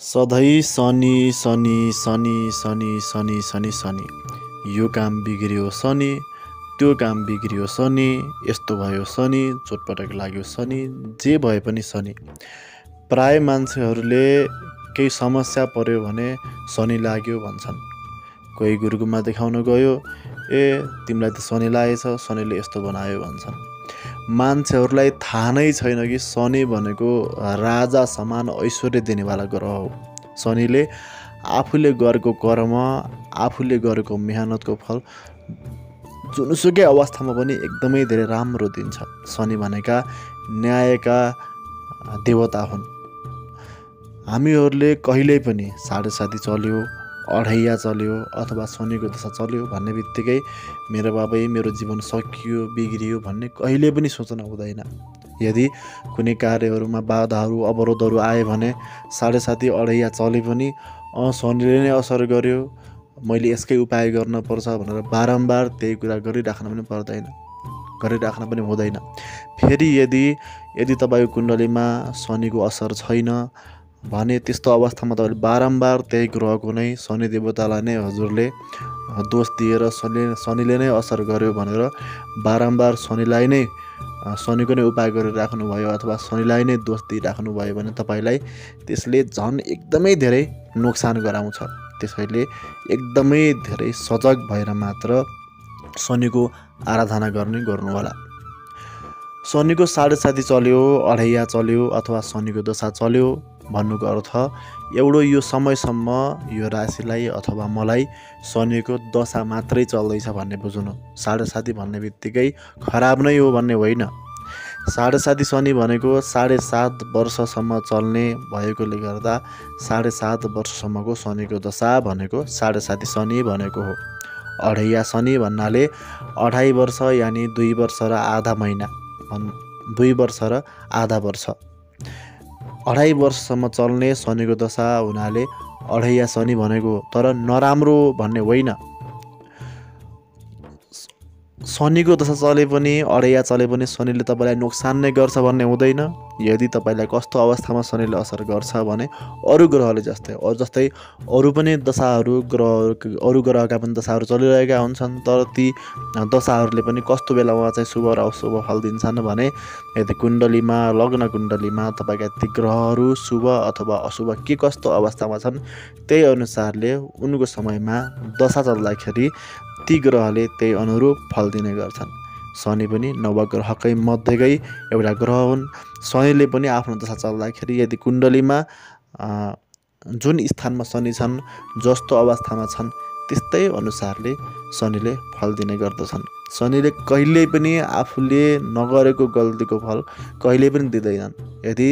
सधैँ शनि शनि शनि शनि शनि शनि शनि यो काम बिग्रियो शनि, त्यो काम बिग्रियो शनि, यस्तो भयो शनि, चोटपटक लाग्यो शनि, जे भए पनि शनि। प्राय मान्छेहरूले केही समस्या पर्यो भने शनि लाग्यो भन्छन्। कोही गुरुकुमा देखाउन गयो, तिमीलाई त शनि लागेछ, शनिले यस्तो बनायो भन्छन्। मान्छेहरूलाई थाहा नै छैन कि शनि भनेको राजा समान ऐश्वर्य दिनेवाला ग्रह हो। शनिले आफूले गरेको कर्म, आफूले गरेको मेहनतको फल जुनसुकै अवस्थामा पनि एकदमै धेरै राम्रो दिन्छ। शनि भनेका न्यायका देवता हुन्। हामीहरूले कहिल्यै पनि 7.5 चल्यो, अढैया चल्यो अथवा शनिको दशा चल्यो भन्ने बित्तिकै मेरो बाबै मेरो जीवन सकियो बिग्रियो भन्ने कहिले पनि सोचना हुँदैन। यदि कुनै कार्यहरूमा बाधाहरू अवरोधहरू आए भने 7.5 अढैया चले पनि शनिले नै असर गर्यो, मैले यसकै उपाय गर्नुपर्छ भनेर बारम्बार त्यही कुरा गरिराख्न पनि पर्दैन, गरिराख्न पनि हुँदैन। फेरि यदि तपाईँको कुण्डलीमा शनिको असर छैन भने त्यस्तो अवस्थामा तपाईँले बारम्बार त्यही ग्रहको नै शनि देवतालाई नै हजुरले दोष दिएर शनिले नै असर गर्यो भनेर बारम्बार शनिलाई नै शनिको नै उपाय गरिराख्नुभयो अथवा शनिलाई नै दोष दिइराख्नुभयो भने तपाईँलाई त्यसले झन् एकदमै धेरै नोक्सान गराउँछ। त्यसैले एकदमै धेरै सजग भएर मात्र शनिको आराधना गर्नु होला। शनिको 7.5 चल्यो, अढैया चल्यो अथवा शनिको दशा चल्यो भन्नुको अर्थ एउटा यो समयसम्म यो राशिलाई अथवा मलाई शनिको दशा मात्रै चल्दैछ भन्ने बुझ्नु। 7.5 भन्ने बित्तिकै खराब नै हो भन्ने होइन। 7.5 शनि भनेको 7.5 वर्षसम्म चल्ने भएकोले गर्दा 7.5 वर्षसम्मको शनिको दशा भनेको 7.5 शनि भनेको हो। अढैया शनि भन्नाले 2.5 वर्ष यानि 2 वर्ष र आधा महिना, 2 वर्ष र आधा वर्ष, 2.5 वर्षसम्म चल्ने शनिको दशा हुनाले अढैया शनि भनेको। तर नराम्रो भन्ने होइन। शनिको दशा चले पनि अढैया चले पनि शनिले तपाईँलाई नोक्सान नै गर्छ भन्ने हुँदैन। यदि तपाईँलाई कस्तो अवस्थामा शनिले असर गर्छ भने अरू ग्रहले जस्तै अरू पनि दशाहरू अरू ग्रहका पनि दशाहरू चलिरहेका हुन्छन्, तर ती दशाहरूले पनि कस्तो बेलामा चाहिँ शुभ र अशुभ फल दिन्छन् भने यदि कुण्डलीमा लग्न कुण्डलीमा तपाईँका ती ग्रहहरू शुभ अथवा अशुभ के कस्तो अवस्थामा छन् त्यही अनुसारले उनको समयमा दशा चल्दाखेरि ती ग्रहले त्यही अनुरूप फल दिने गर्छन्। शनि पनि नवग्रहकै मध्येकै एउटा ग्रह हुन्। शनिले पनि आफ्नो दशा चल्दाखेरि यदि कुण्डलीमा जुन स्थानमा शनि छन्, जस्तो अवस्थामा छन् त्यस्तै अनुसारले शनिले फल दिने गर्दछन्। शनिले कहिल्यै पनि आफूले नगरेको गल्तीको फल कहिल्यै पनि दिँदैनन्। यदि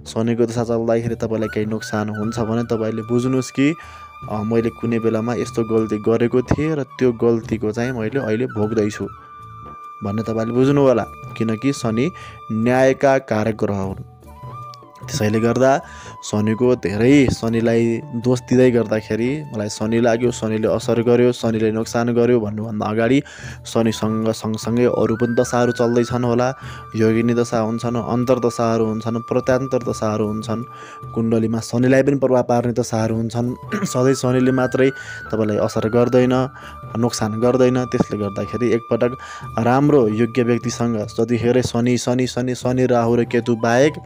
शनिको दशा चल्दाखेरि तपाईँलाई केही नोक्सान हुन्छ भने तपाईँले बुझ्नुहोस् कि मैले कुनै बेलामा यस्तो गल्ती गरेको थिएँ र त्यो गल्तीको चाहिँ मैले अहिले भोग्दैछु भन्ने तपाईँले बुझ्नु होला। किनकि शनि न्यायका कारक ग्रह हुन्। त्यसैले गर्दा शनिलाई दोष दिँदै गर्दाखेरि मलाई शनि लाग्यो, शनिले असर गर्यो, शनिले नोक्सान गर्यो भन्नुभन्दा अगाडि शनिसँग सँगसँगै अरू पनि दशाहरू चल्दैछन् होला। योगिनी दशा हुन्छन्, अन्तर्दशाहरू हुन्छन्, प्रत्यान्तर दशाहरू हुन्छन्। कुण्डलीमा शनिलाई पनि प्रभाव पार्ने दशाहरू हुन्छन्। सधैँ शनिले मात्रै तपाईँलाई असर गर्दैन, नोक्सान गर्दैन। त्यसले गर्दाखेरि एकपटक राम्रो योग्य व्यक्तिसँग, जतिखेर शनि राहु र केतु बाहेक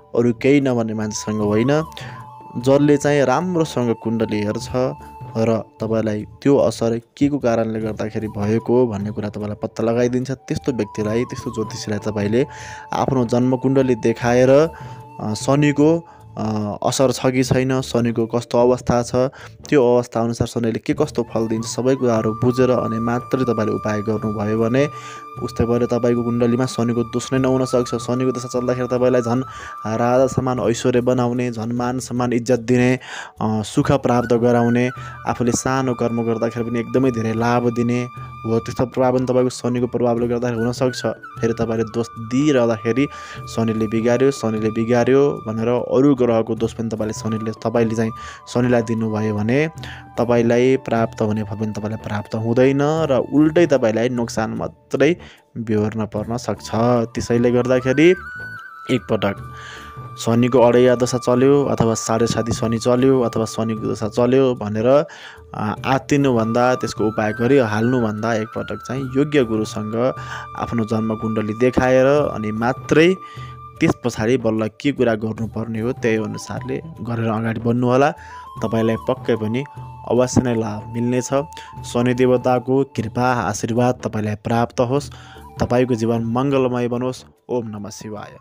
अरू केही नभन्ने मान्छेसँग होइन, जसले चाहिँ राम्रोसँग कुण्डली हेर्छ र तपाईँलाई त्यो असर के को कारणले गर्दाखेरि भएको भन्ने कुरा तपाईँलाई पत्ता लगाइदिन्छ, त्यस्तो व्यक्तिलाई, त्यस्तो ज्योतिषीलाई तपाईँले आफ्नो जन्म कुण्डली देखाएर शनिको असर छ कि छैन, शनिको कस्तो अवस्था छ, त्यो अवस्था अनुसार शनिले के कस्तो फल दिन्छ सबै कुराहरू बुझेर अनि मात्रै तपाईँले उपाय गर्नुभयो भने उस्तै भएर तपाईँको कुण्डलीमा शनिको दोष नै नहुन सक्छ। शनिको दशा चल्दाखेरि तपाईँलाई झन् राजा समान ऐश्वर्य बनाउने, झन् मान सम्मान इज्जत दिने, सुख प्राप्त गराउने, आफूले सानो कर्म गर्दाखेरि पनि एकदमै धेरै लाभ दिने हो। त्यस्तो प्रभाव पनि तपाईँको शनिको प्रभावले गर्दाखेरि हुनसक्छ। फेरि तपाईँले दोष दिइरहँदाखेरि शनिले बिगार्यो भनेर अरू ग्रहको दोष पनि तपाईँले चाहिँ शनिलाई दिनुभयो भने तपाईँलाई प्राप्त हुने फल पनि तपाईँलाई प्राप्त हुँदैन र उल्टै तपाईँलाई नोक्सान मात्रै बेहोर्न पर्न सक्छ। त्यसैले गर्दाखेरि एकपटक शनिको अडैया दशा चल्यो अथवा साढे साती शनि चल्यो अथवा शनिको दशा चल्यो भनेर आत्तिनुभन्दा त्यसको उपाय गरिहाल्नुभन्दा एकपटक चाहिँ योग्य गुरुसँग आफ्नो जन्मकुण्डली देखाएर अनि मात्रै त्यस पछाडि बल्ल के कुरा गर्नुपर्ने हो त्यही अनुसारले गरेर अगाडि बढ्नुहोला। तपाईँलाई पक्कै पनि अवश्य नै लाभ मिल्नेछ। शनि देवताको कृपा आशीर्वाद तपाईँलाई प्राप्त होस्। तपाईँको जीवन मङ्गलमय बनोस्। ओम नमः शिवाय।